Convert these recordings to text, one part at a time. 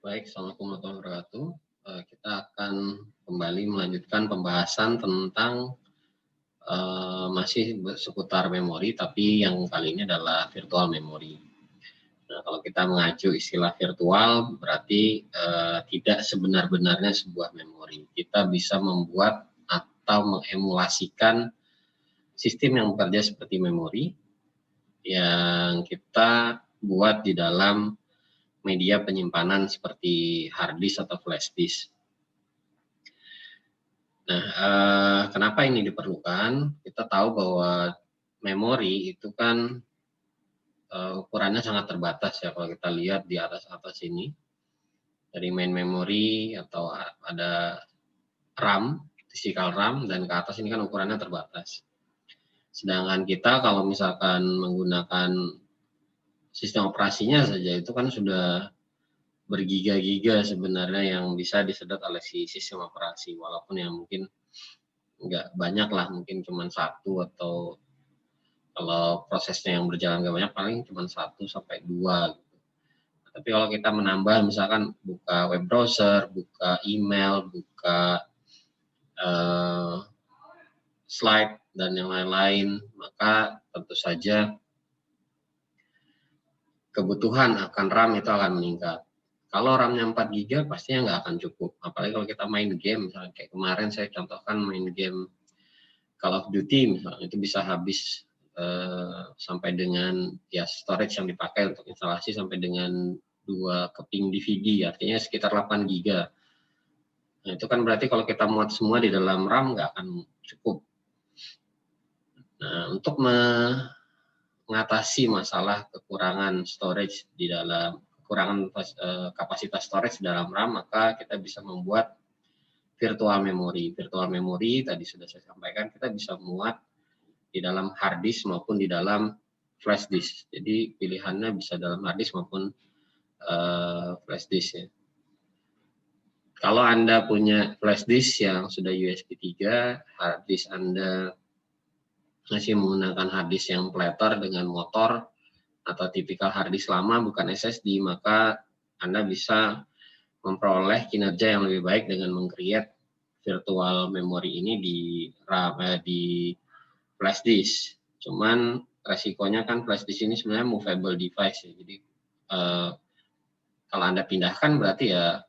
Baik, Assalamualaikum warahmatullahi wabarakatuh. Kita akan kembali melanjutkan pembahasan tentang masih seputar memori, tapi yang kali ini adalah virtual memory. Nah, kalau kita mengacu istilah virtual, berarti tidak sebenar-benarnya sebuah memori. Kita bisa membuat atau mengemulasikan sistem yang bekerja seperti memori yang kita buat di dalam media penyimpanan seperti hard disk atau flash disk. Nah, kenapa ini diperlukan? Kita tahu bahwa memori itu kan ukurannya sangat terbatas ya, kalau kita lihat di atas ini. Dari main memory atau ada RAM, physical RAM, dan ke atas ini kan ukurannya terbatas. Sedangkan kita kalau misalkan menggunakan sistem operasinya saja itu kan sudah bergiga-giga sebenarnya yang bisa disedot oleh si sistem operasi, walaupun yang mungkin nggak banyak lah, mungkin cuma satu, atau kalau prosesnya yang berjalan nggak banyak paling cuma 1 sampai 2 gitu. Tapi kalau kita menambah misalkan buka web browser, buka email, buka slide dan yang lain-lain, maka tentu saja kebutuhan akan RAM itu akan meningkat. Kalau RAM-nya 4 GB pastinya nggak akan cukup. Apalagi kalau kita main game, misalnya kayak kemarin saya contohkan main game Call of Duty misalnya, itu bisa habis sampai dengan ya storage yang dipakai untuk instalasi sampai dengan 2 keping DVD, artinya sekitar 8 GB. Nah, itu kan berarti kalau kita muat semua di dalam RAM nggak akan cukup. Nah, untuk mengatasi masalah kekurangan storage di dalam kapasitas storage dalam RAM, maka kita bisa membuat virtual memory. Virtual memory tadi sudah saya sampaikan, kita bisa muat di dalam hard disk maupun di dalam flash disk. Jadi pilihannya bisa dalam hard disk maupun flash disk ya. Kalau Anda punya flash disk yang sudah USB 3, hard disk Anda masih menggunakan hard disk yang platter dengan motor atau tipikal hard disk lama bukan SSD, maka Anda bisa memperoleh kinerja yang lebih baik dengan meng-create virtual memory ini di flash disk. Cuman resikonya kan flash disk ini sebenarnya movable device ya. Jadi kalau Anda pindahkan berarti ya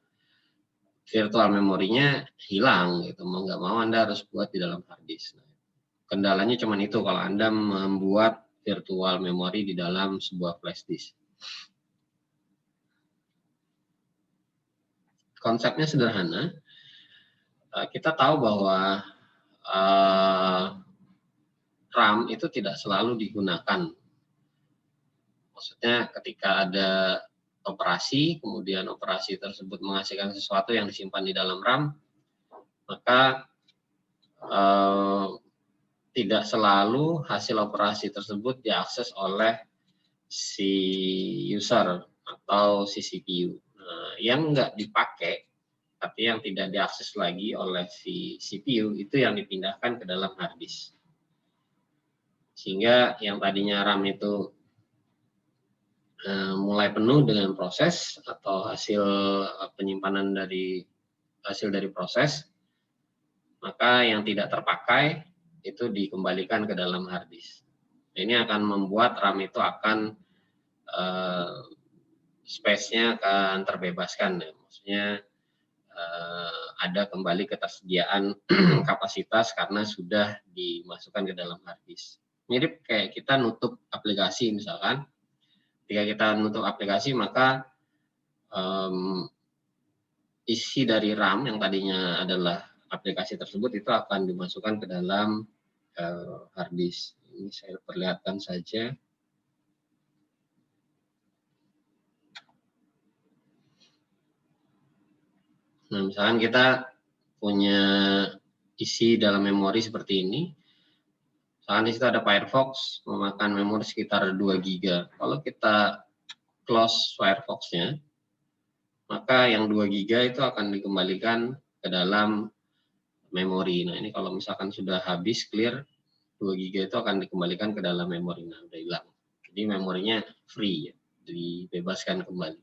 virtual memorinya hilang gitu. Mau nggak mau Anda harus buat di dalam hard disk. Nah, kendalanya cuma itu kalau Anda membuat virtual memory di dalam sebuah flash disk. Konsepnya sederhana. Kita tahu bahwa RAM itu tidak selalu digunakan. Maksudnya ketika ada operasi, kemudian operasi tersebut menghasilkan sesuatu yang disimpan di dalam RAM, maka tidak selalu hasil operasi tersebut diakses oleh si user atau si CPU. Nah, yang nggak dipakai, tapi yang tidak diakses lagi oleh si CPU, itu yang dipindahkan ke dalam hard disk. Sehingga yang tadinya RAM itu mulai penuh dengan proses atau hasil penyimpanan dari hasil dari proses, maka yang tidak terpakai itu dikembalikan ke dalam hard disk. Ini akan membuat RAM itu akan space-nya akan terbebaskan ya. Maksudnya ada kembali ketersediaan kapasitas karena sudah dimasukkan ke dalam hard disk. Mirip kayak kita nutup aplikasi misalkan. Ketika kita nutup aplikasi, maka isi dari RAM yang tadinya adalah aplikasi tersebut itu akan dimasukkan ke dalam hard disk. Ini saya perlihatkan saja. Nah, misalkan kita punya isi dalam memori seperti ini. Misalkan di situ ada Firefox memakan memori sekitar 2 GB. Kalau kita close Firefox-nya, maka yang 2 GB itu akan dikembalikan ke dalam memori. Nah, ini kalau misalkan sudah habis clear, 2 GB itu akan dikembalikan ke dalam memori. Nah, udah hilang. Jadi memorinya free ya, dibebaskan kembali.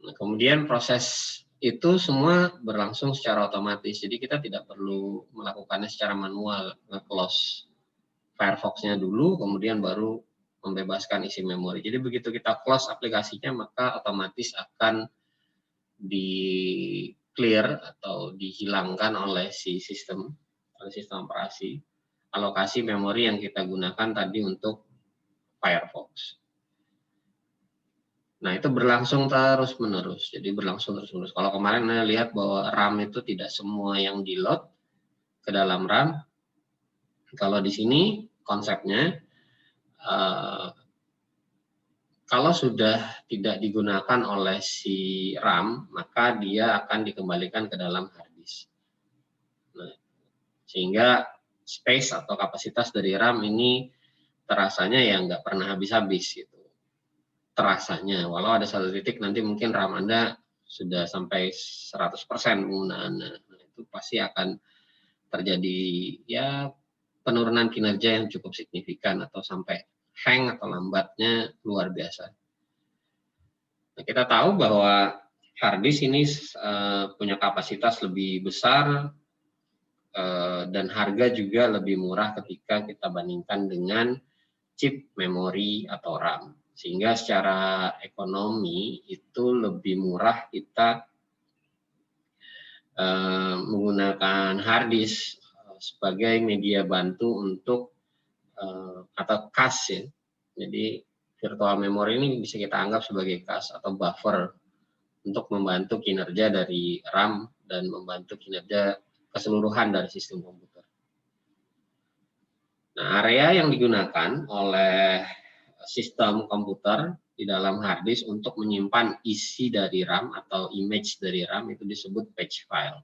Nah, kemudian proses itu semua berlangsung secara otomatis, jadi kita tidak perlu melakukannya secara manual, nge-close Firefox-nya dulu, kemudian baru membebaskan isi memori. Jadi begitu kita close aplikasinya, maka otomatis akan di-clear atau dihilangkan oleh sistem operasi, alokasi memori yang kita gunakan tadi untuk Firefox. Nah, itu berlangsung terus-menerus. Jadi berlangsung terus-menerus. Kalau kemarin Anda lihat bahwa RAM itu tidak semua yang di-load ke dalam RAM. Kalau di sini konsepnya, kalau sudah tidak digunakan oleh si RAM, maka dia akan dikembalikan ke dalam hard disk. Nah, sehingga space atau kapasitas dari RAM ini terasanya ya nggak pernah habis-habis gitu. Terasanya, walau ada satu titik nanti mungkin RAM Anda sudah sampai 100% penggunaannya. Nah, itu pasti akan terjadi ya penurunan kinerja yang cukup signifikan atau sampai hang atau lambatnya luar biasa. Nah, kita tahu bahwa hard disk ini punya kapasitas lebih besar dan harga juga lebih murah ketika kita bandingkan dengan chip memori atau RAM. Sehingga secara ekonomi itu lebih murah kita menggunakan hard disk sebagai media bantu untuk atau cache ya. Jadi virtual memory ini bisa kita anggap sebagai cache atau buffer untuk membantu kinerja dari RAM dan membantu kinerja keseluruhan dari sistem komputer. Nah, area yang digunakan oleh sistem komputer di dalam hard disk untuk menyimpan isi dari RAM atau image dari RAM itu disebut patch file.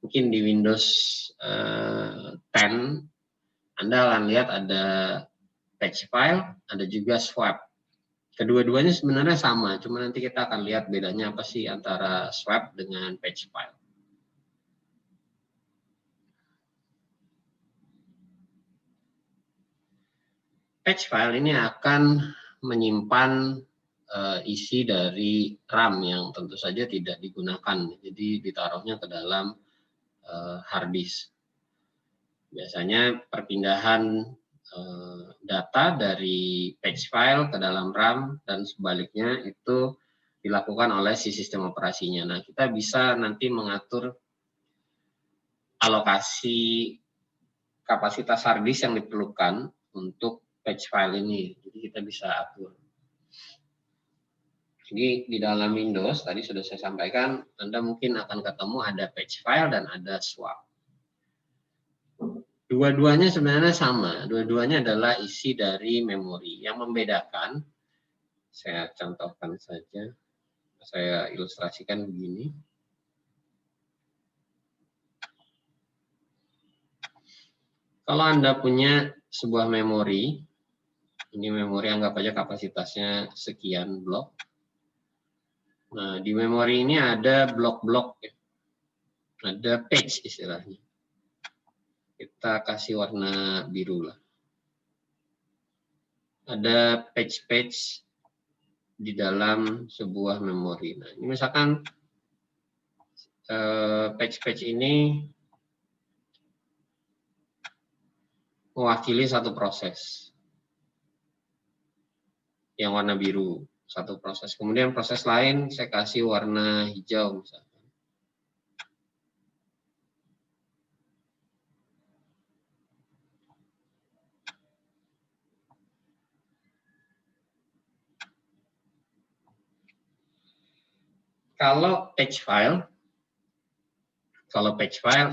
Mungkin di Windows 10 Anda akan lihat ada patch file, ada juga swap. Kedua-duanya sebenarnya sama, cuma nanti kita akan lihat bedanya apa sih antara swap dengan patch file. Patch file ini akan menyimpan isi dari RAM yang tentu saja tidak digunakan, jadi ditaruhnya ke dalam hard disk. Biasanya perpindahan data dari patch file ke dalam RAM dan sebaliknya itu dilakukan oleh si sistem operasinya. Nah, kita bisa nanti mengatur alokasi kapasitas hard disk yang diperlukan untuk patch file ini, jadi kita bisa atur. Jadi di dalam Windows tadi sudah saya sampaikan, Anda mungkin akan ketemu ada patch file dan ada swap. Dua-duanya sebenarnya sama, dua-duanya adalah isi dari memori. Yang membedakan, saya contohkan saja, saya ilustrasikan begini. Kalau Anda punya sebuah memori, ini memori anggap aja kapasitasnya sekian blok. Nah, di memori ini ada blok-blok, ada page istilahnya. Kita kasih warna biru lah. Ada page-page di dalam sebuah memori. Nah, ini misalkan page-page ini mewakili satu proses yang warna biru, satu proses. Kemudian proses lain saya kasih warna hijau misalkan. Kalau patch file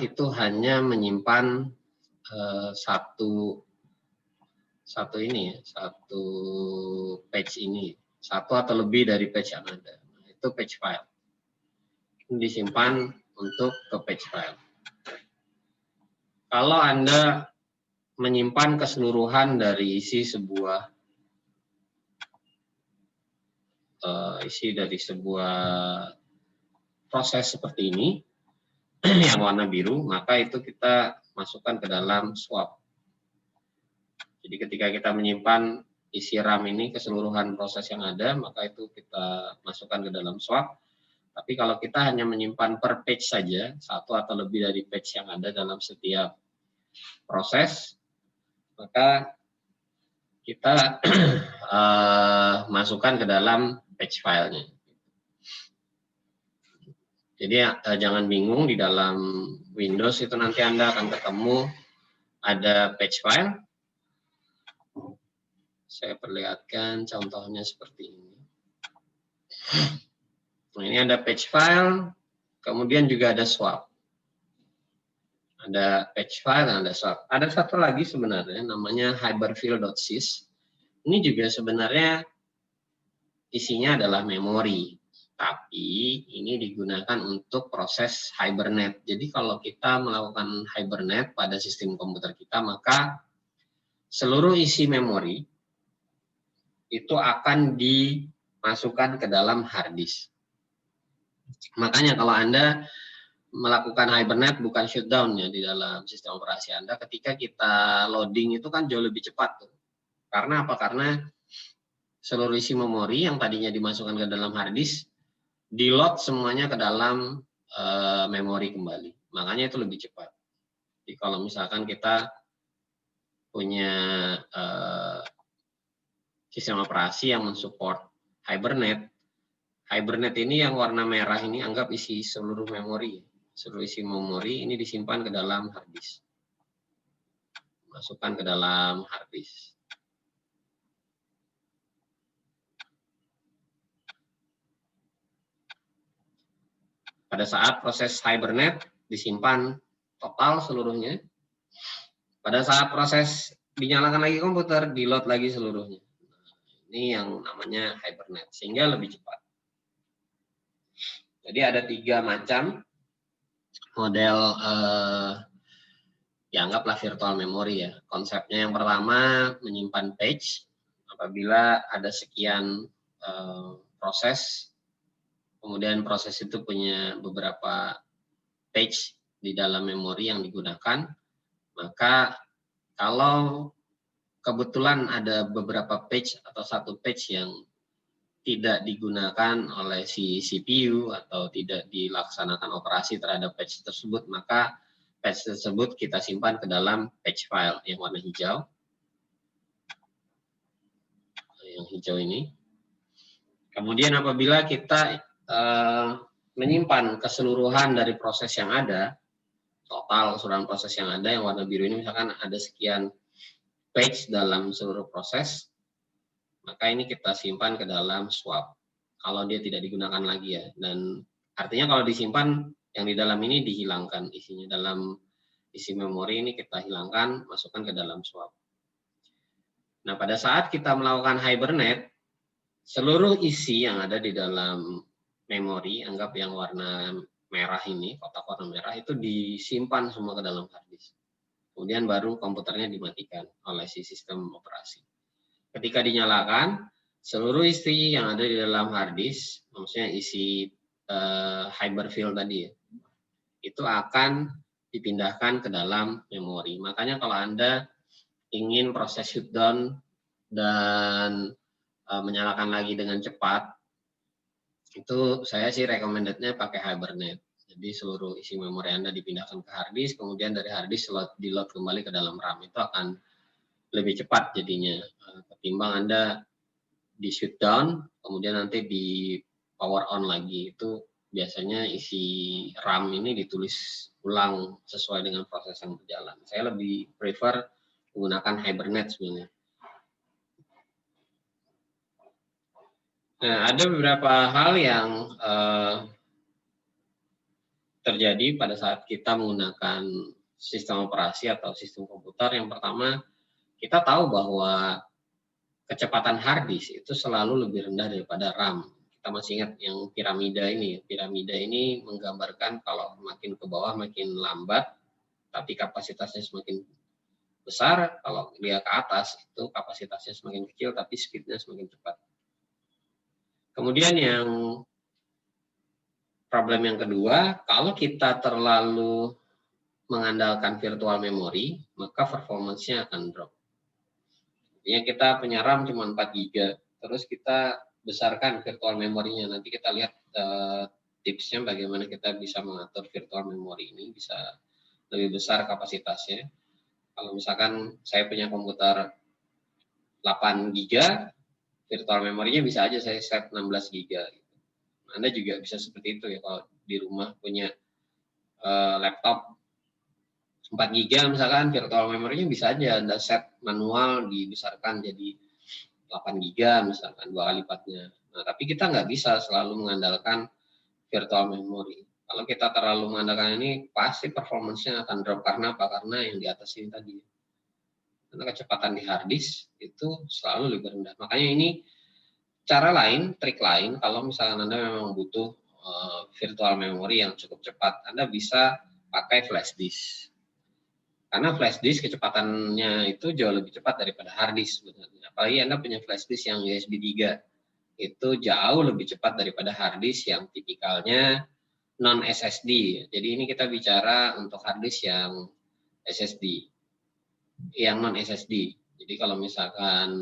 itu hanya menyimpan satu page ini, satu atau lebih dari page yang ada. Nah, itu patch file. Ini disimpan untuk ke patch file. Kalau Anda menyimpan keseluruhan dari isi sebuah proses seperti ini yang warna biru, maka itu kita masukkan ke dalam swap. Jadi ketika kita menyimpan isi RAM ini keseluruhan proses yang ada, maka itu kita masukkan ke dalam swap. Tapi kalau kita hanya menyimpan per page saja, satu atau lebih dari page yang ada dalam setiap proses, maka kita masukkan ke dalam page filenya. Jadi jangan bingung, di dalam Windows itu nanti Anda akan ketemu ada page file. Saya perlihatkan contohnya seperti ini. Nah, ini ada page file, kemudian juga ada swap. Ada page file dan ada swap. Ada satu lagi sebenarnya namanya hyperfill.sys. Ini juga sebenarnya isinya adalah memori. Tapi ini digunakan untuk proses Hibernate. Jadi kalau kita melakukan Hibernate pada sistem komputer kita, maka seluruh isi memori itu akan dimasukkan ke dalam hard disk. Makanya kalau Anda melakukan Hibernate bukan shutdown ya di dalam sistem operasi Anda, ketika kita loading itu kan jauh lebih cepat tuh. Karena apa? Karena seluruh isi memori yang tadinya dimasukkan ke dalam hard disk di-load semuanya ke dalam memori kembali. Makanya itu lebih cepat. Jadi kalau misalkan kita punya sistem operasi yang mensupport Hibernate, Hibernate ini yang warna merah ini anggap isi seluruh memori. Seluruh isi memori ini disimpan ke dalam hard disk. Masukkan ke dalam hard disk. Pada saat proses Hibernate disimpan total seluruhnya. Pada saat proses dinyalakan lagi komputer, di-load lagi seluruhnya. Ini yang namanya Hibernate, sehingga lebih cepat. Jadi ada 3 macam model ya anggaplah virtual memory ya. Konsepnya yang pertama menyimpan page apabila ada sekian proses. Kemudian proses itu punya beberapa page di dalam memori yang digunakan, maka kalau kebetulan ada beberapa page atau satu page yang tidak digunakan oleh si CPU atau tidak dilaksanakan operasi terhadap page tersebut, maka page tersebut kita simpan ke dalam page file yang warna hijau. Yang hijau ini. Kemudian apabila kita menyimpan keseluruhan dari proses yang ada, total keseluruhan proses yang ada, yang warna biru ini misalkan ada sekian page dalam seluruh proses, maka ini kita simpan ke dalam swap. Kalau dia tidak digunakan lagi ya, dan artinya kalau disimpan yang di dalam ini dihilangkan isinya, dalam isi memori ini kita hilangkan, masukkan ke dalam swap. Nah pada saat kita melakukan Hibernate, seluruh isi yang ada di dalam memori, anggap yang warna merah ini, kotak warna merah itu disimpan semua ke dalam hard disk. Kemudian baru komputernya dimatikan oleh si sistem operasi. Ketika dinyalakan, seluruh isi yang ada di dalam hard disk, maksudnya isi hyperfill tadi ya, itu akan dipindahkan ke dalam memori. Makanya kalau Anda ingin proses shutdown dan menyalakan lagi dengan cepat, itu saya sih recommended-nya pakai Hibernate. Jadi seluruh isi memori Anda dipindahkan ke hard disk, kemudian dari hard disk di-load kembali ke dalam RAM. Itu akan lebih cepat jadinya ketimbang Anda di shutdown, kemudian nanti di power on lagi. Itu biasanya isi RAM ini ditulis ulang sesuai dengan proses yang berjalan. Saya lebih prefer menggunakan Hibernate sebenarnya. Nah, ada beberapa hal yang terjadi pada saat kita menggunakan sistem operasi atau sistem komputer. Yang pertama, kita tahu bahwa kecepatan hard disk itu selalu lebih rendah daripada RAM. Kita masih ingat yang piramida ini. Piramida ini menggambarkan kalau makin ke bawah makin lambat, tapi kapasitasnya semakin besar. Kalau dia ke atas, itu kapasitasnya semakin kecil, tapi speednya semakin cepat. Kemudian yang problem yang kedua, kalau kita terlalu mengandalkan virtual memory, maka performance-nya akan drop. Ya kita punya RAM cuma 4 GB, terus kita besarkan virtual memorinya, nanti kita lihat tipsnya bagaimana kita bisa mengatur virtual memory ini bisa lebih besar kapasitasnya. Kalau misalkan saya punya komputer 8 GB, virtual memorinya bisa aja saya set 16 GB. Anda juga bisa seperti itu ya, kalau di rumah punya laptop 4 GB misalkan, virtual memorinya bisa aja Anda set manual dibesarkan jadi 8 GB misalkan, 2 kali lipatnya. Nah, tapi kita nggak bisa selalu mengandalkan virtual memory. Kalau kita terlalu mengandalkan ini, pasti performance-nya akan drop. Karena apa? Karena yang di atas ini tadi. Karena kecepatan di hard disk itu selalu lebih rendah. Makanya ini cara lain, trik lain, kalau misalnya Anda memang butuh virtual memory yang cukup cepat, Anda bisa pakai flash disk. Karena flash disk kecepatannya itu jauh lebih cepat daripada hard disk sebenarnya. Apalagi Anda punya flash disk yang USB 3, itu jauh lebih cepat daripada hard disk yang tipikalnya non SSD. Jadi ini kita bicara untuk hard disk yang SSD, yang non SSD. Jadi kalau misalkan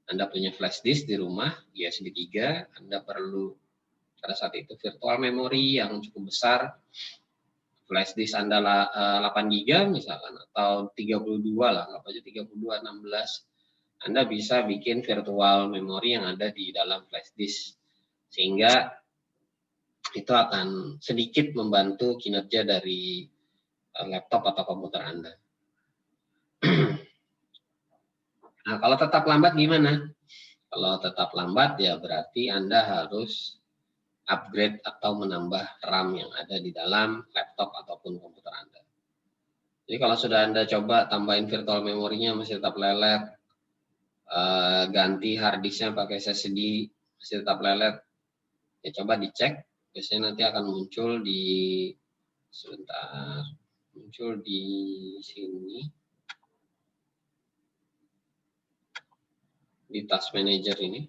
Anda punya flash disk di rumah USB 3, Anda perlu pada saat itu virtual memory yang cukup besar. Flash disk Anda 8 GB misalkan, atau 32 lah, anggap aja 32, 16. Anda bisa bikin virtual memory yang ada di dalam flash disk. Sehingga itu akan sedikit membantu kinerja dari laptop atau komputer Anda. Nah, kalau tetap lambat gimana? Kalau tetap lambat ya berarti Anda harus upgrade atau menambah RAM yang ada di dalam laptop ataupun komputer Anda. Jadi kalau sudah Anda coba tambahin virtual memorinya masih tetap lelet, ganti hard disknya pakai SSD masih tetap lelet, ya coba dicek. Biasanya nanti akan muncul di sebentar, muncul di sini di task manager ini.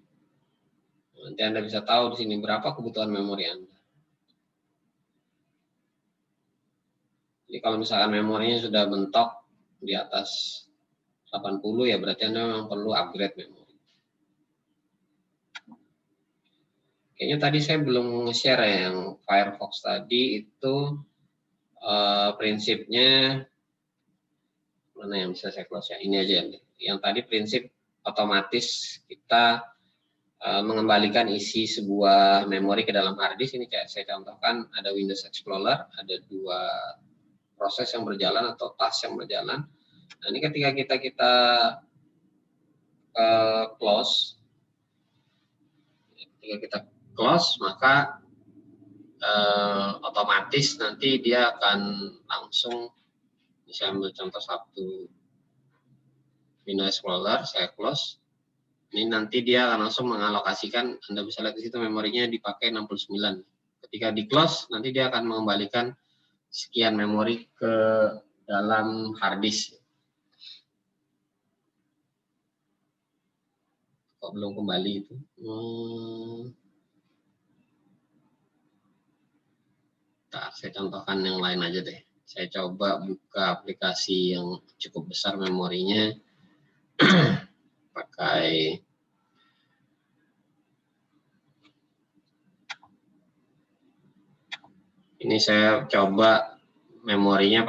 Nanti Anda bisa tahu di sini berapa kebutuhan memori Anda. Jadi kalau misalkan memorinya sudah mentok di atas 80 ya berarti Anda memang perlu upgrade memori. Kayaknya tadi saya belum share ya yang Firefox tadi itu prinsipnya mana yang bisa saya close ya, ini aja nih. Yang tadi prinsip otomatis kita mengembalikan isi sebuah memori ke dalam hard disk. Ini kayak saya contohkan ada Windows Explorer, ada 2 proses yang berjalan atau task yang berjalan. Nah, ini ketika kita close, ketika kita close maka otomatis nanti dia akan langsung, saya ambil contoh satu Windows Explorer, saya close. Ini nanti dia akan langsung mengalokasikan, Anda bisa lihat di situ memorinya dipakai 69. Ketika di close, nanti dia akan mengembalikan sekian memori ke dalam hard disk. Kok belum kembali itu? Saya contohkan yang lain aja deh. Saya coba buka aplikasi yang cukup besar memorinya. Pakai ini, saya coba memorinya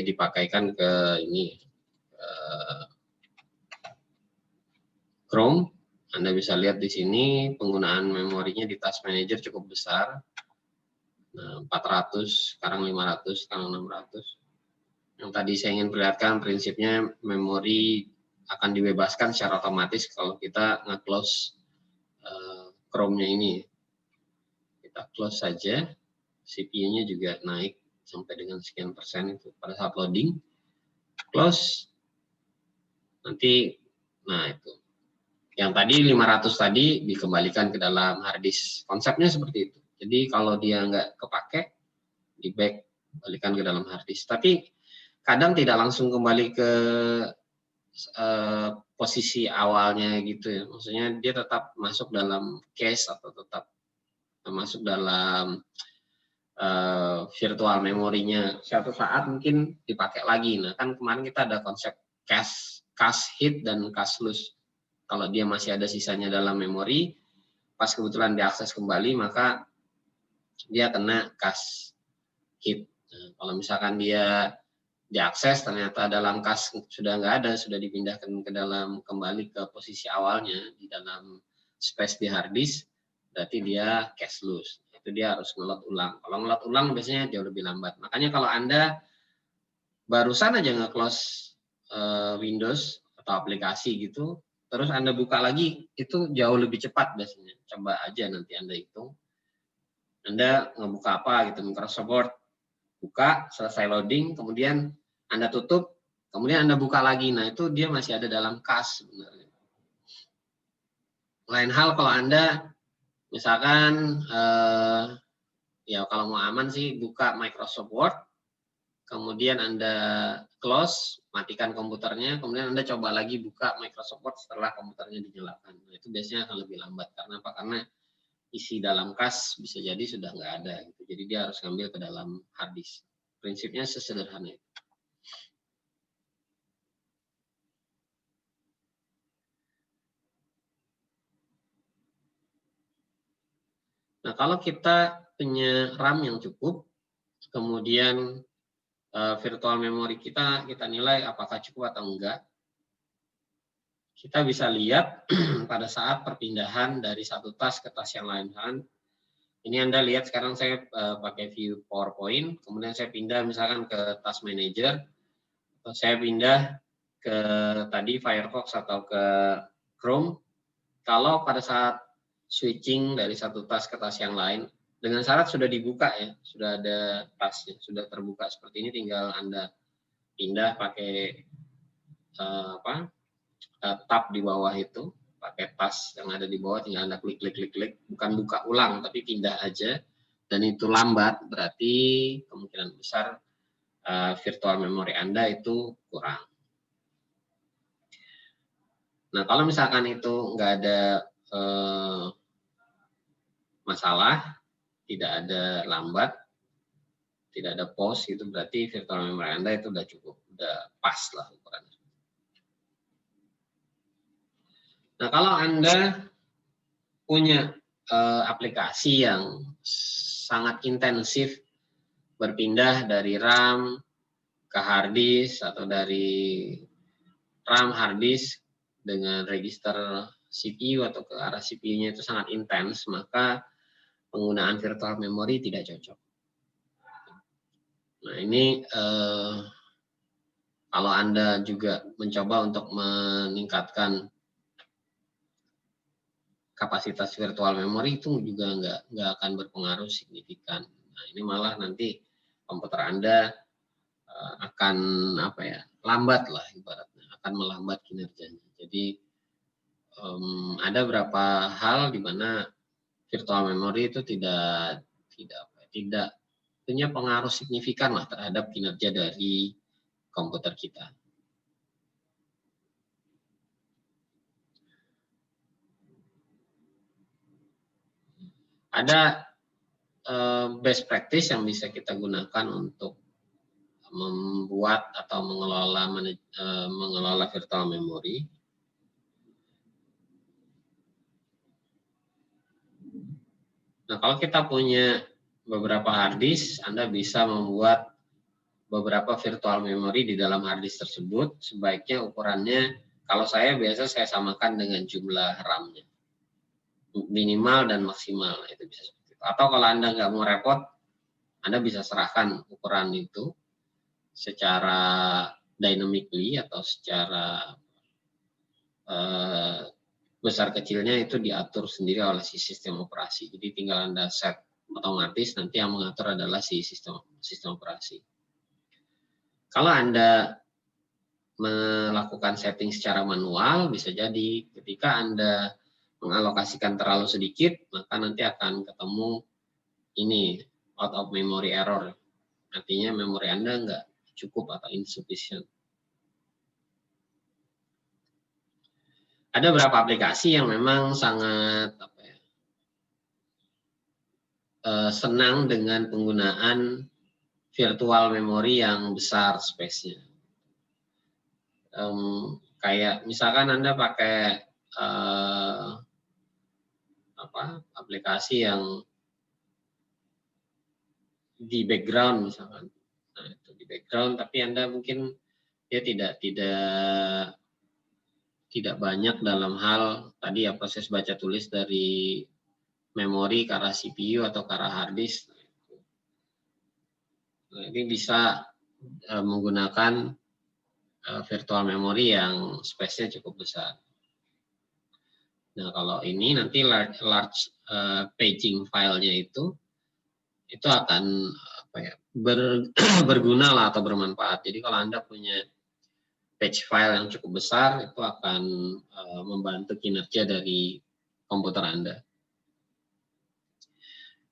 dipakaikan ke ini Chrome. Anda bisa lihat di sini penggunaan memorinya di Task Manager cukup besar. Nah, 400, sekarang 500, sekarang 600. Yang tadi saya ingin perlihatkan prinsipnya memori akan dibebaskan secara otomatis kalau kita nge-close Chrome-nya ini. Kita close saja, CPU-nya juga naik sampai dengan sekian persen itu pada saat loading. Close. Nanti, nah itu. Yang tadi 500 tadi dikembalikan ke dalam hard disk. Konsepnya seperti itu. Jadi kalau dia nggak kepake, di back, balikan ke dalam hard disk. Tapi kadang tidak langsung kembali ke posisi awalnya gitu ya. Maksudnya dia tetap masuk dalam cache atau tetap masuk dalam virtual memorinya. Suatu saat mungkin dipakai lagi. Nah kan kemarin kita ada konsep cache hit dan cache loss. Kalau dia masih ada sisanya dalam memori, pas kebetulan diakses kembali maka dia kena cache hit. Nah, kalau misalkan dia diakses ternyata dalam cache sudah nggak ada, sudah dipindahkan ke dalam kembali ke posisi awalnya di dalam space di hard disk, berarti dia cache loose. Itu dia harus nge-load ulang. Kalau nge-load ulang biasanya jauh lebih lambat. Makanya kalau Anda barusan aja nge-close Windows atau aplikasi gitu, terus Anda buka lagi, itu jauh lebih cepat biasanya. Coba aja nanti Anda hitung. Anda ngebuka apa gitu, Microsoft Word, buka, selesai loading, kemudian Anda tutup, kemudian Anda buka lagi. Nah, itu dia masih ada dalam cache sebenarnya. Lain hal kalau Anda misalkan ya kalau mau aman sih buka Microsoft Word, kemudian Anda close, matikan komputernya, kemudian Anda coba lagi buka Microsoft Word setelah komputernya dinyalakan. Nah, itu biasanya akan lebih lambat. Karena apa? Karena isi dalam cache bisa jadi sudah nggak ada. Gitu. Jadi dia harus ngambil ke dalam hard disk. Prinsipnya sesederhana itu. Nah, kalau kita punya RAM yang cukup, kemudian virtual memory kita nilai apakah cukup atau enggak, kita bisa lihat pada saat perpindahan dari satu tas ke tas yang lain. Ini Anda lihat sekarang saya pakai view PowerPoint, kemudian saya pindah misalkan ke tas manager, atau saya pindah ke tadi Firefox atau ke Chrome. Kalau pada saat switching dari satu tas ke tas yang lain, dengan syarat sudah dibuka ya, sudah ada tasnya, sudah terbuka seperti ini, tinggal Anda pindah pakai tab di bawah itu, pakai tas yang ada di bawah, tinggal Anda klik, bukan buka ulang, tapi pindah aja, dan itu lambat, berarti kemungkinan besar virtual memory Anda itu kurang. Nah, kalau misalkan itu nggak ada masalah, tidak ada lambat, tidak ada pause, itu berarti virtual memory Anda itu udah cukup, udah pas lah ukurannya. Nah, kalau Anda punya aplikasi yang sangat intensif berpindah dari RAM ke hard disk atau dari RAM hard disk dengan register CPU atau ke arah CPU-nya itu sangat intens, maka penggunaan virtual memory tidak cocok. Nah, ini kalau Anda juga mencoba untuk meningkatkan kapasitas virtual memory, itu juga nggak akan berpengaruh signifikan. Nah, ini malah nanti komputer Anda akan lambat lah ibaratnya, akan melambat kinerjanya. Jadi ada beberapa hal di mana virtual memory itu tidak punya pengaruh signifikan lah terhadap kinerja dari komputer kita. Ada best practice yang bisa kita gunakan untuk membuat atau mengelola virtual memory. Nah, kalau kita punya beberapa hard disk, Anda bisa membuat beberapa virtual memory di dalam hard disk tersebut. Sebaiknya ukurannya, kalau saya biasa saya samakan dengan jumlah RAM-nya, minimal dan maksimal, itu bisa seperti itu. Atau kalau Anda nggak mau repot, Anda bisa serahkan ukuran itu secara dynamically atau secara besar kecilnya itu diatur sendiri oleh si sistem operasi. Jadi tinggal Anda set otomatis, nanti yang mengatur adalah si sistem operasi. Kalau Anda melakukan setting secara manual, bisa jadi ketika Anda mengalokasikan terlalu sedikit, maka nanti akan ketemu ini out of memory error. Artinya memori Anda nggak cukup atau insufficient. Ada beberapa aplikasi yang memang sangat senang dengan penggunaan virtual memory yang besar space-nya. Kayak misalkan Anda pakai aplikasi yang di background misalkan. Nah, itu di background, tapi Anda mungkin dia tidak banyak dalam hal tadi ya proses baca tulis dari memori ke arah CPU atau ke arah hard disk. Nah, ini bisa menggunakan virtual memory yang space-nya cukup besar. Nah, kalau ini nanti large paging filenya itu akan apa ya, berguna lah atau bermanfaat. Jadi kalau Anda punya page file yang cukup besar, itu akan membantu kinerja dari komputer Anda.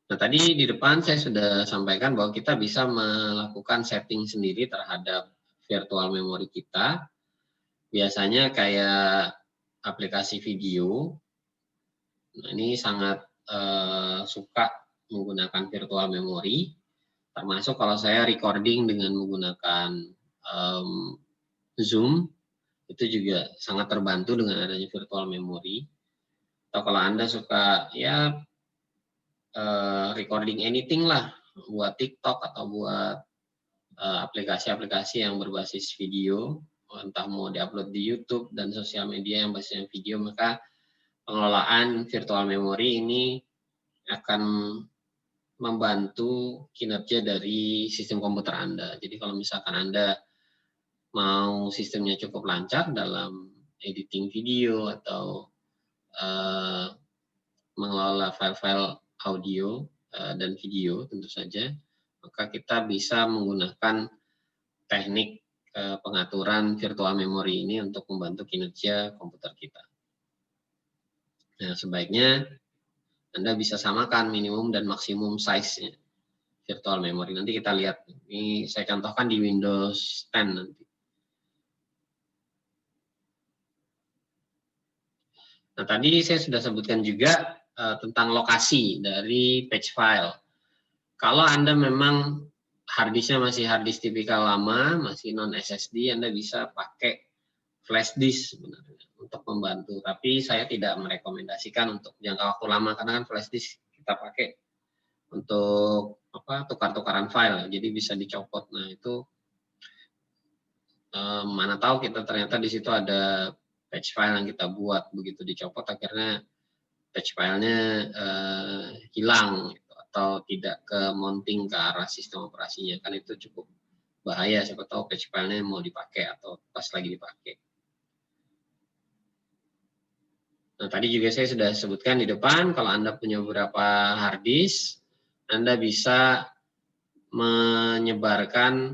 Nah, tadi di depan saya sudah sampaikan bahwa kita bisa melakukan setting sendiri terhadap virtual memory kita. Biasanya kayak aplikasi video. Nah, ini sangat suka menggunakan virtual memory, termasuk kalau saya recording dengan menggunakan Zoom, itu juga sangat terbantu dengan adanya virtual memory. Atau kalau Anda suka ya recording anything lah, buat TikTok atau buat aplikasi-aplikasi yang berbasis video, entah mau diupload di YouTube dan sosial media yang basisnya video, maka pengelolaan virtual memory ini akan membantu kinerja dari sistem komputer Anda. Jadi kalau misalkan Anda mau sistemnya cukup lancar dalam editing video atau mengelola file-file audio dan video tentu saja, maka kita bisa menggunakan teknik pengaturan virtual memory ini untuk membantu kinerja komputer kita. Nah, sebaiknya Anda bisa samakan minimum dan maksimum size-nya virtual memory. Nanti kita lihat. Ini saya contohkan di Windows 10 nanti. Nah, tadi saya sudah sebutkan juga tentang lokasi dari page file. Kalau Anda memang hard disk-nya masih hard disk tipikal lama, masih non SSD, Anda bisa pakai flash disk sebenarnya untuk membantu. Tapi saya tidak merekomendasikan untuk jangka waktu lama karena kan flash disk kita pakai untuk tukar-tukaran file, jadi bisa dicopot. Nah, itu mana tahu kita ternyata di situ ada patch file yang kita buat, begitu dicopot akhirnya patch filenya hilang gitu, atau tidak ke mounting ke arah sistem operasinya, kan itu cukup bahaya, siapa tahu patch filenya mau dipakai atau pas lagi dipakai. Nah, tadi juga saya sudah sebutkan di depan, kalau Anda punya beberapa hard disk, Anda bisa menyebarkan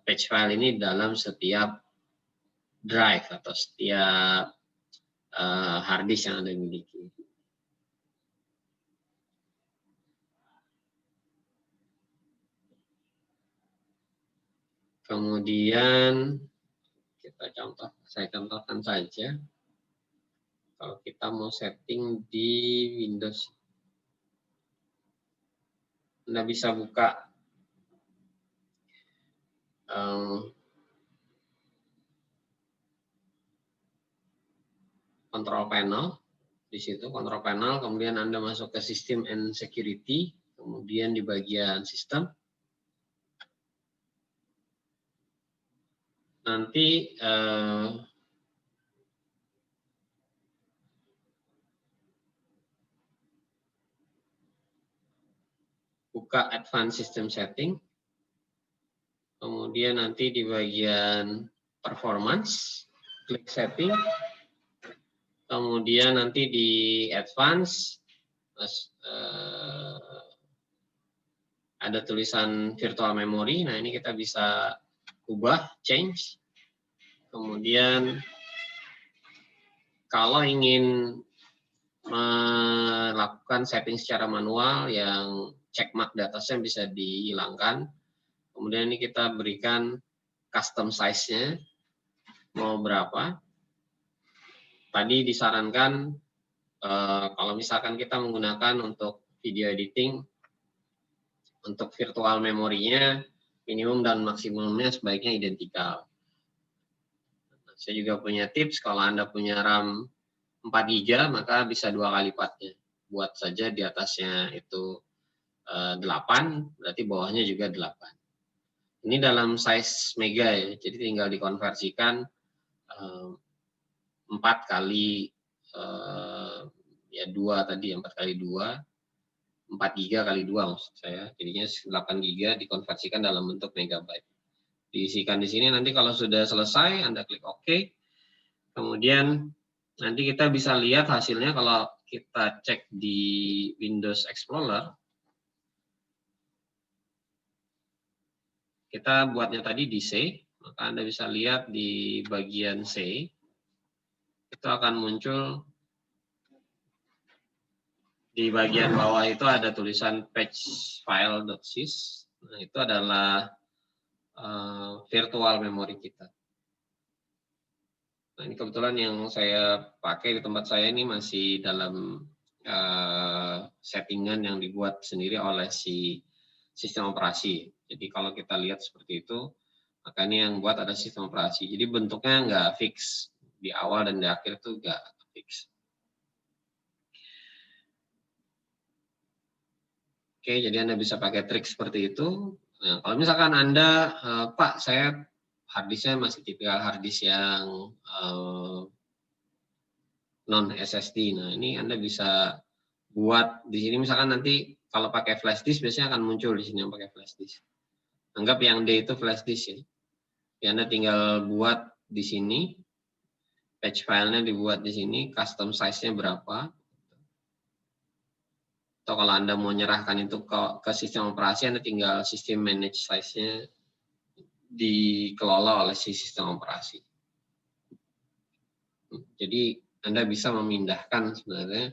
patch file ini dalam setiap drive atau setiap hard disk yang Anda miliki. Kemudian saya contohkan saja. Kalau kita mau setting di Windows, Anda bisa buka control panel. Di situ control panel, kemudian Anda masuk ke System and Security, kemudian di bagian Sistem. Nanti buka Advanced System Setting, kemudian nanti di bagian Performance, klik Setting, kemudian nanti di Advanced ada tulisan Virtual Memory. Nah, ini kita bisa ubah, change. Kemudian kalau ingin melakukan setting secara manual yang checkmark di atasnya bisa dihilangkan. Kemudian ini kita berikan custom size-nya mau berapa. Tadi disarankan kalau misalkan kita menggunakan untuk video editing, untuk virtual memorinya minimum dan maksimumnya sebaiknya identikal. Saya juga punya tips, kalau Anda punya RAM 4 GB maka bisa 2 kali lipatnya. Buat saja di atasnya itu 8, berarti bawahnya juga 8. Ini dalam size mega ya, jadi tinggal dikonversikan 4 kali ya 2 tadi, 4 kali 2, 4 giga kali 2 maksud saya, jadinya 8 giga dikonversikan dalam bentuk megabyte. Diisikan di sini, nanti kalau sudah selesai Anda klik OK, kemudian nanti kita bisa lihat hasilnya. Kalau kita cek di Windows Explorer, kita buatnya tadi di C, maka Anda bisa lihat di bagian C, itu akan muncul di bagian bawah itu ada tulisan patchfile.sys. Nah, itu adalah virtual memory kita. Nah, ini kebetulan yang saya pakai di tempat saya ini masih dalam settingan yang dibuat sendiri oleh si sistem operasi. Jadi kalau kita lihat seperti itu, maka ini yang buat ada sistem operasi. Jadi bentuknya nggak fix. Di awal dan di akhir itu nggak fix. Oke, jadi Anda bisa pakai trik seperti itu. Nah, kalau misalkan Anda, Pak, saya harddisknya masih tipikal harddisk yang non SSD. Nah, ini Anda bisa buat di sini, misalkan nanti kalau pakai flash disk biasanya akan muncul di sini yang pakai flash disk. Anggap yang D itu flash disk ya. Ya, Anda tinggal buat di sini, patch filenya dibuat di sini, custom size-nya berapa. Atau kalau Anda mau nyerahkan itu ke sistem operasi, Anda tinggal sistem manage size-nya dikelola oleh si sistem operasi. Jadi Anda bisa memindahkan sebenarnya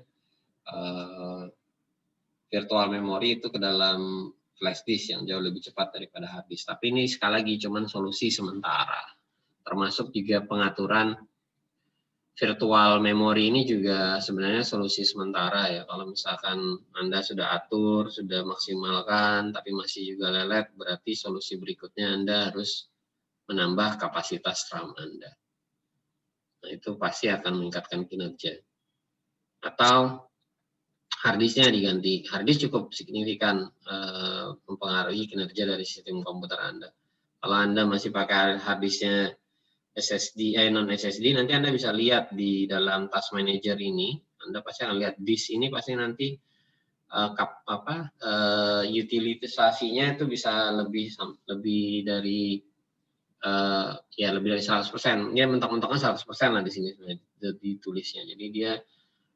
virtual memory itu ke dalam flash disk yang jauh lebih cepat daripada hard disk. Tapi ini sekali lagi cuman solusi sementara. Termasuk juga pengaturan virtual memory ini juga sebenarnya solusi sementara ya. Kalau misalkan Anda sudah atur, sudah maksimalkan, tapi masih juga lelet, berarti solusi berikutnya Anda harus menambah kapasitas RAM Anda. Nah, itu pasti akan meningkatkan kinerja. Atau harddisknya diganti. Harddisk cukup signifikan mempengaruhi kinerja dari sistem komputer Anda. Kalau Anda masih pakai harddisknya SSD, non SSD, nanti Anda bisa lihat di dalam task manager ini, Anda pasti akan lihat disk ini pasti nanti utilisasinya itu bisa lebih dari ya lebih dari 100%. Ya mentok-mentoknya 100% lah di sini ditulisnya. Jadi dia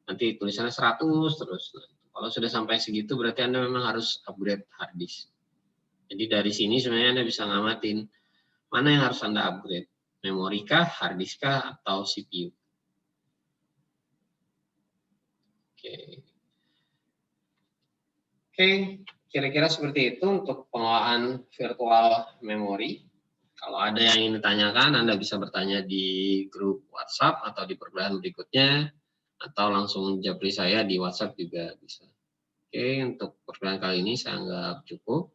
nanti tulisannya 100 terus. Nah, kalau sudah sampai segitu berarti Anda memang harus upgrade hard disk. Jadi dari sini sebenarnya Anda bisa ngamatin mana yang harus Anda upgrade. Memori kah, hard disk kah, atau CPU. Oke, kira-kira seperti itu untuk pengelolaan virtual memory. Kalau ada yang ingin ditanyakan, Anda bisa bertanya di grup WhatsApp atau di perkuliahan berikutnya, atau langsung japri saya di WhatsApp juga bisa. Oke, untuk perkuliahan kali ini saya anggap cukup.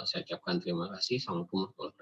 Saya ucapkan terima kasih. Assalamualaikum warahmatullahi wabarakatuh.